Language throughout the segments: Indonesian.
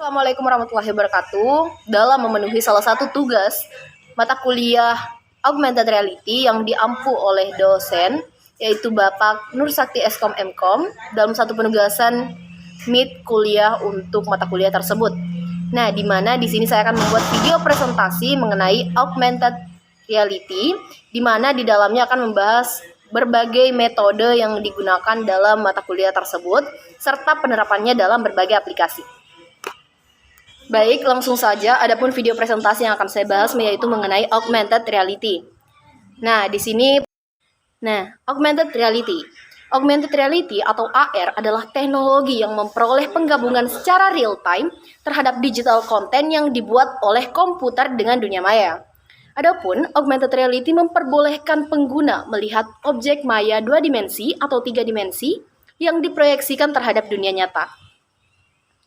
Assalamualaikum warahmatullahi wabarakatuh. Dalam memenuhi salah satu tugas mata kuliah Augmented Reality yang diampu oleh dosen, yaitu Bapak Nur Sakti Eskom Mkom, dalam satu penugasan meet kuliah untuk mata kuliah tersebut. Nah, di mana di sini saya akan membuat video presentasi mengenai Augmented Reality, di mana di dalamnya akan membahas berbagai metode yang digunakan dalam mata kuliah tersebut, serta penerapannya dalam berbagai aplikasi. Baik, langsung saja. Adapun video presentasi yang akan saya bahas yaitu mengenai Augmented Reality. Augmented Reality. Augmented Reality atau AR adalah teknologi yang memperoleh penggabungan secara real time terhadap digital content yang dibuat oleh komputer dengan dunia maya. Adapun Augmented Reality memperbolehkan pengguna melihat objek maya 2 dimensi atau 3 dimensi yang diproyeksikan terhadap dunia nyata.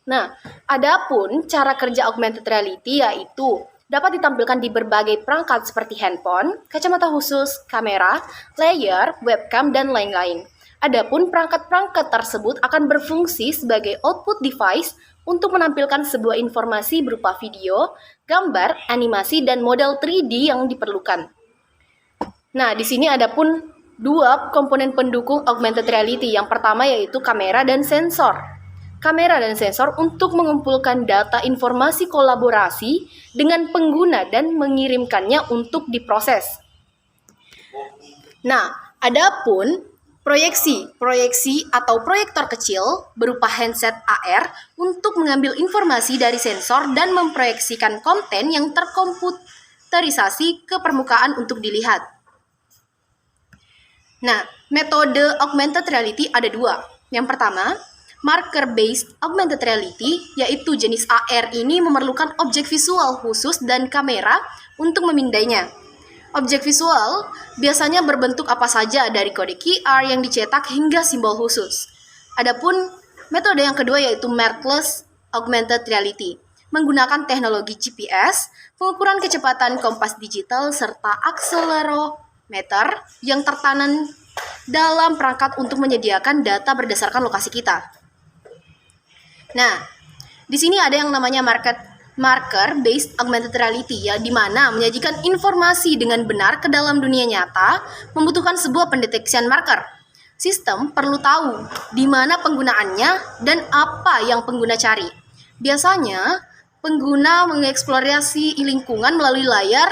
Nah, adapun cara kerja Augmented Reality yaitu dapat ditampilkan di berbagai perangkat seperti handphone, kacamata khusus, kamera, layar, webcam, dan lain-lain. Adapun perangkat-perangkat tersebut akan berfungsi sebagai output device untuk menampilkan sebuah informasi berupa video, gambar, animasi, dan model 3D yang diperlukan. Nah, di sini adapun dua komponen pendukung Augmented Reality. Yang pertama yaitu kamera dan sensor. Kamera dan sensor untuk mengumpulkan data informasi kolaborasi dengan pengguna dan mengirimkannya untuk diproses. Nah, adapun proyeksi atau proyektor kecil berupa handset AR untuk mengambil informasi dari sensor dan memproyeksikan konten yang terkomputerisasi ke permukaan untuk dilihat. Nah, metode Augmented Reality ada dua. Yang pertama, marker-based Augmented Reality, yaitu jenis AR ini memerlukan objek visual khusus dan kamera untuk memindainya. Objek visual biasanya berbentuk apa saja dari kode QR yang dicetak hingga simbol khusus. Adapun metode yang kedua yaitu markerless Augmented Reality, menggunakan teknologi GPS, pengukuran kecepatan kompas digital, serta akselerometer yang tertanam dalam perangkat untuk menyediakan data berdasarkan lokasi kita. Nah, di sini ada yang namanya marker-based Augmented Reality, ya, di mana menyajikan informasi dengan benar ke dalam dunia nyata membutuhkan sebuah pendeteksian marker. Sistem perlu tahu di mana penggunaannya dan apa yang pengguna cari. Biasanya, pengguna mengeksplorasi lingkungan melalui layar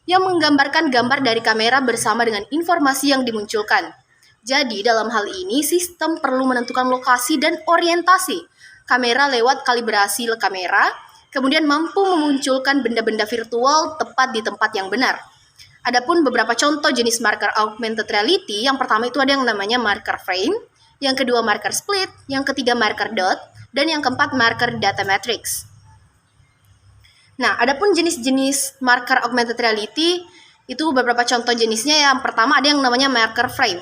yang menggambarkan gambar dari kamera bersama dengan informasi yang dimunculkan. Jadi, dalam hal ini, sistem perlu menentukan lokasi dan orientasi kamera lewat kalibrasi kamera, kemudian mampu memunculkan benda-benda virtual tepat di tempat yang benar. Adapun beberapa contoh jenis marker Augmented Reality, yang pertama itu ada yang namanya marker frame, yang kedua marker split, yang ketiga marker dot, dan yang keempat marker data matrix. Nah, adapun jenis-jenis marker Augmented Reality, itu beberapa contoh jenisnya. Yang pertama ada yang namanya marker frame.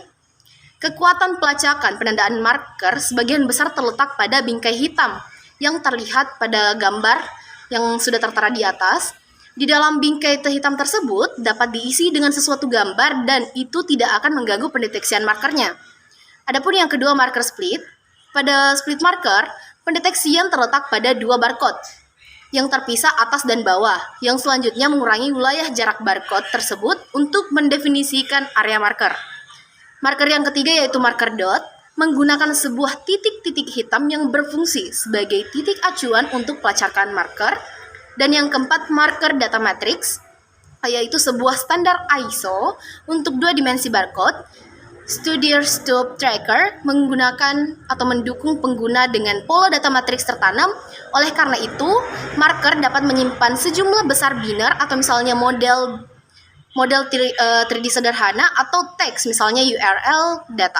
Kekuatan pelacakan penandaan marker sebagian besar terletak pada bingkai hitam yang terlihat pada gambar yang sudah tertera di atas. Di dalam bingkai hitam tersebut dapat diisi dengan sesuatu gambar dan itu tidak akan mengganggu pendeteksian markernya. Adapun yang kedua marker split, pada split marker pendeteksian terletak pada dua barcode yang terpisah atas dan bawah, yang selanjutnya mengurangi wilayah jarak barcode tersebut untuk mendefinisikan area marker. Marker yang ketiga yaitu marker dot, menggunakan sebuah titik-titik hitam yang berfungsi sebagai titik acuan untuk pelacakan marker. Dan yang keempat marker data matrix, yaitu sebuah standar ISO untuk 2 dimensi barcode. Studier Stop Tracker menggunakan atau mendukung pengguna dengan pola data matrix tertanam. Oleh karena itu, marker dapat menyimpan sejumlah besar binar atau misalnya model 3D sederhana atau teks, misalnya URL data.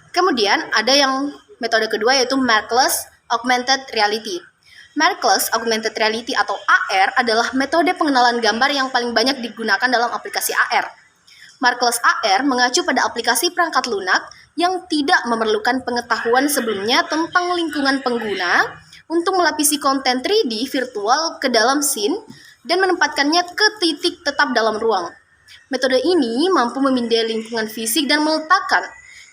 Kemudian ada yang metode kedua yaitu markerless Augmented Reality. Markerless Augmented Reality atau AR adalah metode pengenalan gambar yang paling banyak digunakan dalam aplikasi AR. Markerless AR mengacu pada aplikasi perangkat lunak yang tidak memerlukan pengetahuan sebelumnya tentang lingkungan pengguna untuk melapisi konten 3D virtual ke dalam scene dan menempatkannya ke titik tetap dalam ruang. Metode ini mampu memindai lingkungan fisik dan meletakkan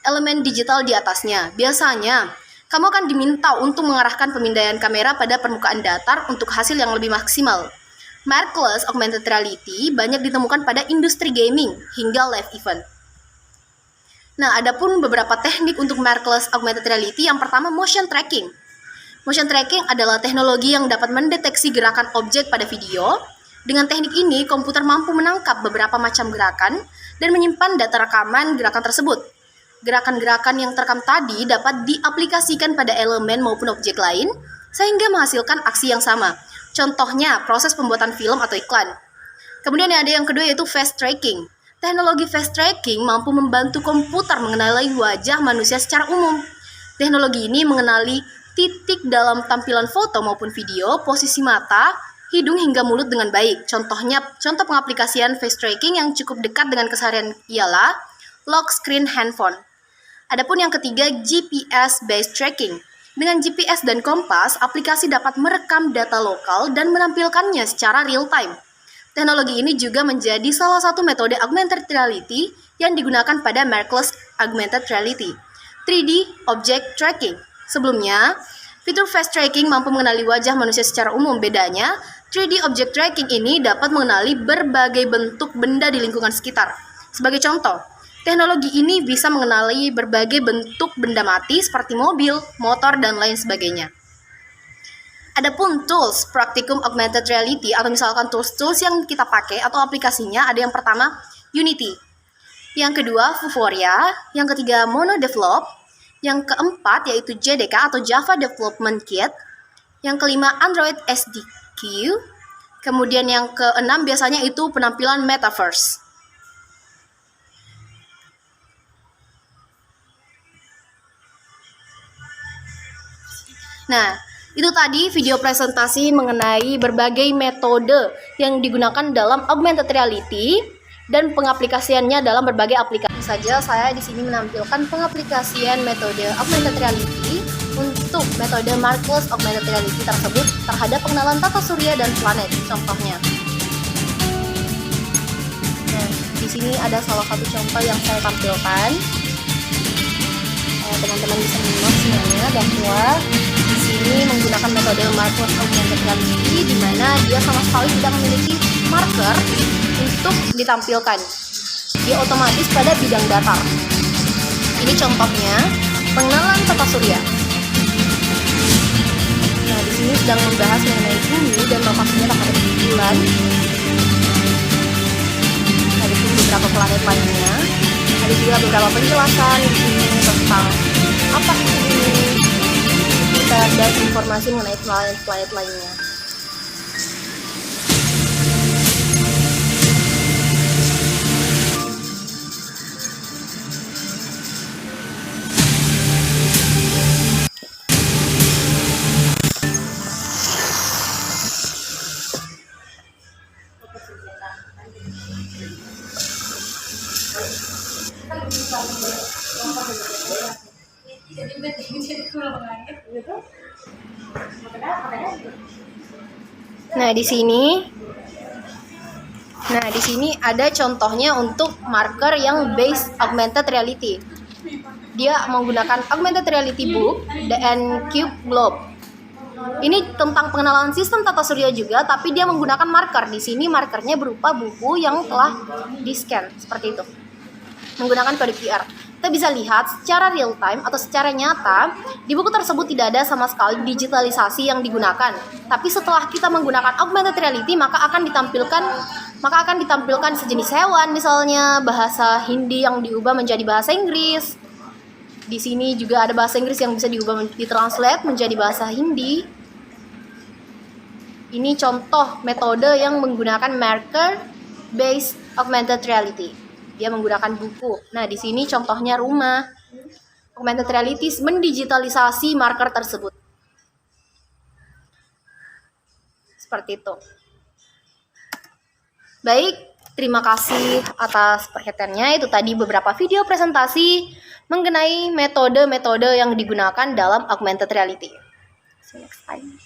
elemen digital di atasnya. Biasanya, Kamu akan diminta untuk mengarahkan pemindaian kamera pada permukaan datar untuk hasil yang lebih maksimal. Markerless augmented reality banyak ditemukan pada industri gaming hingga live event. Nah, ada pun beberapa teknik untuk markerless augmented reality. Yang pertama, motion tracking. Motion tracking adalah teknologi yang dapat mendeteksi gerakan objek pada video. Dengan teknik ini, komputer mampu menangkap beberapa macam gerakan dan menyimpan data rekaman gerakan tersebut. Gerakan-gerakan yang terekam tadi dapat diaplikasikan pada elemen maupun objek lain, sehingga menghasilkan aksi yang sama. Contohnya, proses pembuatan film atau iklan. Kemudian ada yang kedua yaitu face tracking. Teknologi face tracking mampu membantu komputer mengenali wajah manusia secara umum. Teknologi ini mengenali titik dalam tampilan foto maupun video, posisi mata, hidung hingga mulut dengan baik. Contoh pengaplikasian face tracking yang cukup dekat dengan keseharian ialah lock screen handphone. Adapun yang ketiga, GPS based tracking. Dengan GPS dan kompas, aplikasi dapat merekam data lokal dan menampilkannya secara real time. Teknologi ini juga menjadi salah satu metode augmented reality yang digunakan pada markerless augmented reality. 3D object tracking. Sebelumnya, fitur face tracking mampu mengenali wajah manusia secara umum. Bedanya, 3D object tracking ini dapat mengenali berbagai bentuk benda di lingkungan sekitar. Sebagai contoh, teknologi ini bisa mengenali berbagai bentuk benda mati seperti mobil, motor, dan lain sebagainya. Adapun tools practicum augmented reality atau misalkan tools yang kita pakai atau aplikasinya, ada yang pertama Unity, yang kedua Vuforia, yang ketiga MonoDevelop, yang keempat yaitu JDK atau Java Development Kit, yang kelima Android SDK, kemudian yang keenam biasanya itu penampilan metaverse. Nah, itu tadi video presentasi mengenai berbagai metode yang digunakan dalam augmented reality dan pengaplikasiannya dalam berbagai aplikasi. Saja saya di sini menampilkan pengaplikasian metode augmented reality untuk metode markerless augmented reality tersebut terhadap pengenalan tata surya dan planet. Contohnya. Nah, di sini ada salah satu contoh yang saya tampilkan. Teman-teman bisa menyimak semuanya bahwa di sini menggunakan metode markerless augmented reality di mana dia sama sekali tidak memiliki marker untuk ditampilkan. Dia otomatis pada bidang datar. Ini contohnya pengenalan tata surya. Nah, di sini sedang membahas mengenai bumi dan lokasinya terhadap bulan. Ada juga beberapa planet lainnya. Ada juga beberapa penjelasan di sini tentang apa itu bumi dan informasi mengenai planet-planet lainnya. Nah, di sini ada contohnya untuk marker yang based augmented reality. Dia menggunakan augmented reality book and cube globe. Ini tentang pengenalan sistem tata surya juga, tapi dia menggunakan marker. Di sini markernya berupa buku yang telah di-scan seperti itu. Menggunakan kode QR. Kita bisa lihat secara real time atau secara nyata di buku tersebut tidak ada sama sekali digitalisasi yang digunakan. Tapi setelah kita menggunakan augmented reality maka akan ditampilkan sejenis hewan, misalnya bahasa Hindi yang diubah menjadi bahasa Inggris. Di sini juga ada bahasa Inggris yang bisa diubah ditranslate menjadi bahasa Hindi. Ini contoh metode yang menggunakan marker based augmented reality. Dia menggunakan buku. Nah, di sini contohnya rumah. Augmented reality mendigitalisasi marker tersebut. Seperti itu. Baik, terima kasih atas perhatiannya. Itu tadi beberapa video presentasi mengenai metode-metode yang digunakan dalam augmented reality. See you next time.